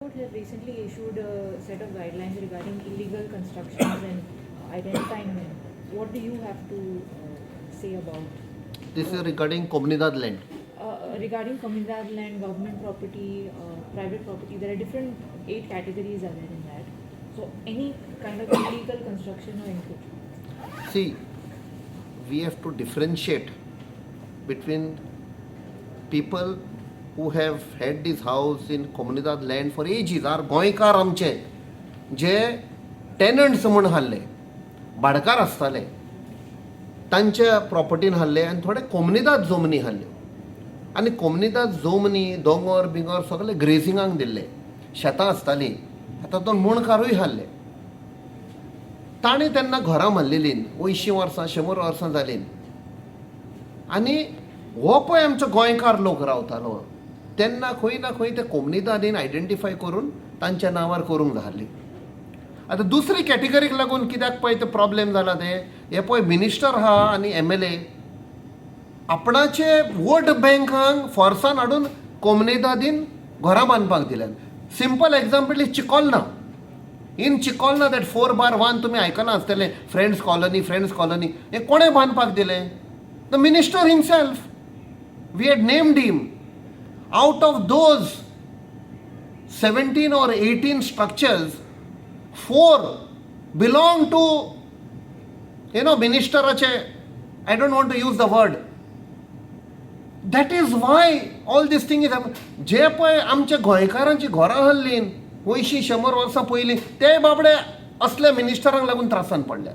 Court has recently issued a set of guidelines regarding illegal constructions and identifying them. What do you have to say about This is regarding Comunidad land. regarding comunidad land, government property, private property? There are different 8 categories are there in that. So any kind of illegal construction or encroachment. See, we have to differentiate between people who have had this house in Comunidad land for ages, are गोंयकार आमचे जे tenants म्हणून हाल्ले, भाडकार आसताले, तांच्या प्रॉपर्टीन हाल्ले आनी थोडे कोमुनिदाद जमनी हाल्ल्यो आनी कोमुनिदाद जमनी दोंगर बिंगर सगळे ग्रेजिंगाक दिल्ले, शेतां आसतालीं, आतां तो मुणकारूय हाल्ले. ताणें तेन्ना घरां मारलेलीं 80 वर्सां 100 वर्सां जालीं आनी हो पळय आमचो गोंयकार लोक रावतालो तेन्ना खंय ना खंय ते कोमुनिदादीन आयडेंटिफाय करून तांच्या नांवार करूंक जाली. आतां दुसरी कॅटेगरीक लागून कित्याक पळय ते प्रॉब्लेम जाला ते हे पळय मिनिस्टर आहा आनी MLA आपणाचे वोट बँकांक फोर्सान हाडून कोमुनिदादीन घरां बांदपाक दिल्यात. Simple example is Chicolna. In Chicolna that 4/1 तुमी आयकलां आसतलें, फ्रेंड्स कॉलनी हे कोणें बांदपाक दिलें? The minister himself. We had named him. Out of those 17 or 18 structures, 4 belong to, ministerache, I don't want to use the word. That is why all this thing is happening. जे पळय आमच्या गोंयकारांची घरां हाल्लीं 80-100 वर्सां पयलीं ते बाबडे असल्या मिनिस्टरांक लागून त्रासान पडल्या.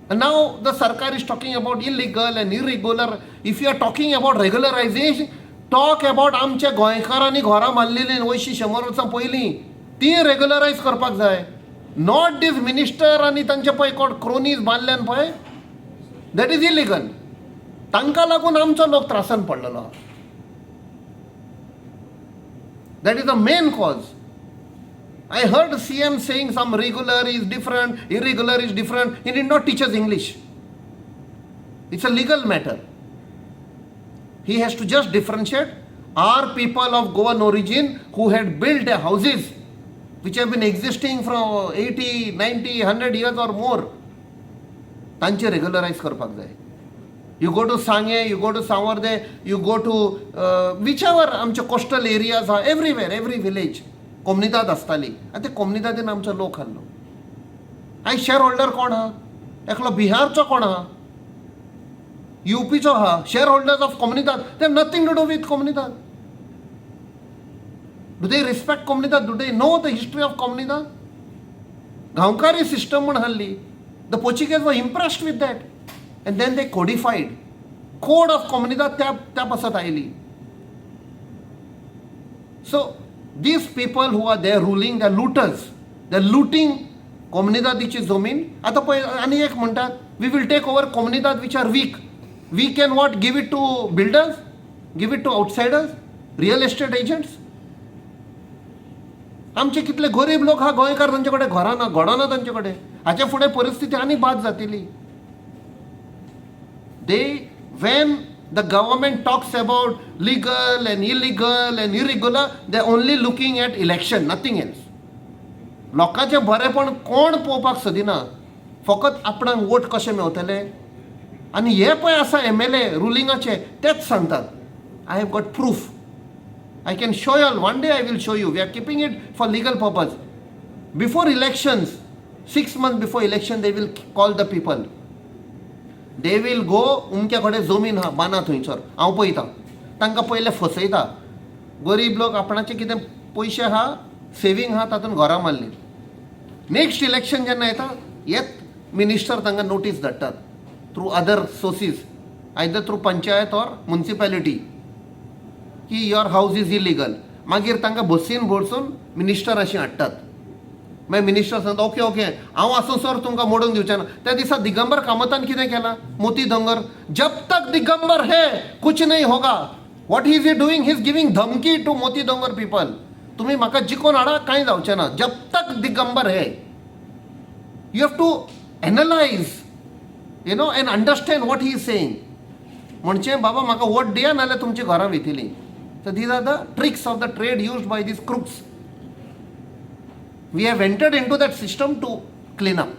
And now the Sarkar is talking about illegal and irregular. If you are talking about regularization, talk about आमच्या गोंयकारांनी घरां बांदलेलीं 80-100 वर्सां पयलीं ती रेग्युलरायज करपाक जाय. नॉट दीस मिनिस्टर आनी तांचे पळय कोण क्रोनीज बांदल्यान पळय, दॅट इज इलिगल. तांकां लागून आमचो लोक त्रासान पडलेलो. That is the main cause. I heard CM saying some regular is different, irregular is different. He did not teach us English. It's a legal matter. He has to just differentiate. Are people of Goan origin who had built their houses which have been existing from 80, 90, 100 years or more, तांचे रेग्युलरायज करपाक जाय. You go to Sange, you go to Sawarde, you go to whichever आमचे coastal areas are, everywhere, every village कोमुनिदाद आसताली आनी ते कोमुनिदादीन आमचो लोक हाल्लो. आयज शेअर होल्डर कोण आहा? एकलो बिहारचो कोण आहा? UPचो आहा. शेअर होल्डर्स ऑफ कोमुनिदाद, they have nothing to do with कोमुनिदाद. डू दे रिस्पेक्ट कोमुनिदाद? Do they know the history of कोमुनिदाद? गांवकारी सिस्टम म्हण हाल्ली. The Portuguese were impressed with that and then they codified. Code of कोमुनिदाद त्या पासत आयली. So these people who are there ruling, they are looters. They are looting कोमुनिदादीची जमीन. आता पळय आनी एक म्हणटात, we will take over कोमुनिदाद which are weak. We can what? Give it to builders? Give it to outsiders? Real estate agents? आमचे कितले गरीब लोक हा गोंयकार, तांचे कडेन घरां ना, घोडो ना तांचे कडेन. हाचे फुडें परिस्थिती आनी बाद जातली. When the government talks about legal and illegal and irregular, they're only looking at election, nothing else. लोकांचे बरेपण कोण पळोवपाक सोदिना, फकत आपणाक वोट कशे मेळटले. आनी हे पळय आसा MLA रुलिंगाचे, तेच सांगतात. I have got proof. I can show you all. One day I will show you. We are keeping it for legal purpose. Before elections, 6 months before election, they will call the people. They will go. उमके कडेन जमीन आहा, बांदा थंयसर. हांव पळयता. तांकां पयले फसयता. गरीब लोक आपणाचे कितें पयशे आहा, सेवींग आहा, तातूंत घरां मारलीं. नेक्स्ट इलेक्शन जेन्ना येता, हेच मिनिस्टर तांकां नोटीस धाडटात through other sources, either through panchayat or municipality, की युअर हाऊस इज इलिगल. मागीर तांकां बसीन भरसून मिनिस्टराशी हाडटात. मागीर मिनिस्टर सांगता, ओके हांव आसूं सर तुमकां मोडून दिवचें ना. त्या दिसा दिगंबर कामतान कितें केलां? मोती दोंगर. जब तक दिगंबर है कुछ नहीं होगा. What he is doing? He is giving धमकी टू मोती दोंगर पीपल. तुम्ही म्हाका जिखून हाडा, कांय जावचें ना. जब तक दिगंबर है. You have to analyse, and understand what he is saying. म्हणचें बाबा म्हाका वोट दिया, नाल्यार तुमची घरां वेतलीं. So these are the tricks of the trade used by these crooks. We have entered into that system to clean up.